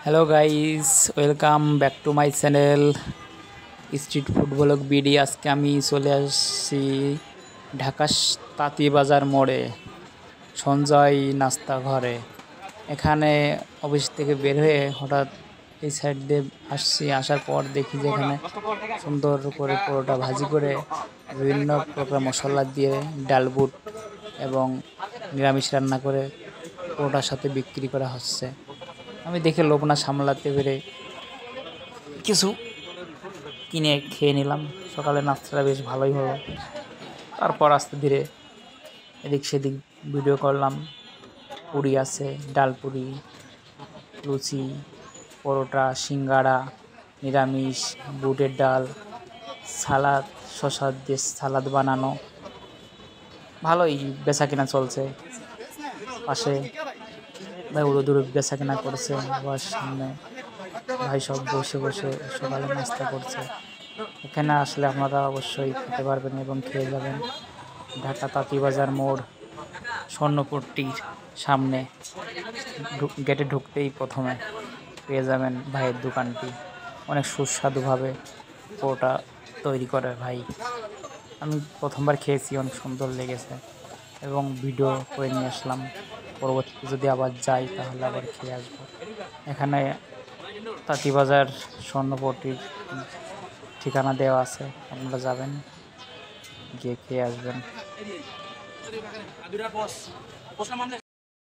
Hello guys, welcome back to my channel street food blog BD. আজকে আমি চলে আসছি ঢাকা তাঁতীবাজার মোড়ে সঞ্জয় নাস্তা ঘরে। এখানে অফিস থেকে বের হয়ে হঠাৎ এই সাইড দিয়ে আসছি। আসার পর দেখি যে এখানে সুন্দর করে পরোটা ভাজি করে বিভিন্ন প্রকার মশলা দিয়ে ডাল বুট এবং নিরামিষ রান্না করে পরোটার সাথে বিক্রি করা হচ্ছে। আমি দেখে লোভ না সামলাতে পেরে কিছু কিনে খেয়ে নিলাম। সকালে নাস্তাটা বেশ ভালোই হলো। তারপর আস্তে ধীরে এদিক সেদিক ভিডিও করলাম। পুরি আছে, ডাল পুরি, লুচি, পরোটা, সিঙ্গাড়া, নিরামিষ, বুটের ডাল, সালাদ, শসা দিয়ে সালাদ বানানো। ভালোই বেচা কেনা চলছে। পাশে ভাই দূরে বেচা কেনা করছে। আবার সামনে ভাই সব বসে বসে সকালে নাস্তা করছে। এখানে আসলে আপনারা অবশ্যই খেতে পারবেন এবং খেয়ে যাবেন। ঢাকা তাঁতীবাজার মোড়, স্বর্ণপট্টির সামনে গেটে ঢুকতেই প্রথমে পেয়ে যাবেন ভাইয়ের দোকানটি। অনেক সুস্বাদুভাবে পরোটা তৈরি করে ভাই। আমি প্রথমবার খেয়েছি, অনেক সুন্দর লেগেছে এবং ভিডিও করে নিয়ে আসলাম। পরবর্তীতে যদি আবার যাই তাহলে আবার খেয়ে আসবো। এখানে তাঁতীবাজার স্বর্ণপট্টির ঠিকানা দেওয়া আছে, আপনারা যাবেন, গিয়ে খেয়ে আসবেন।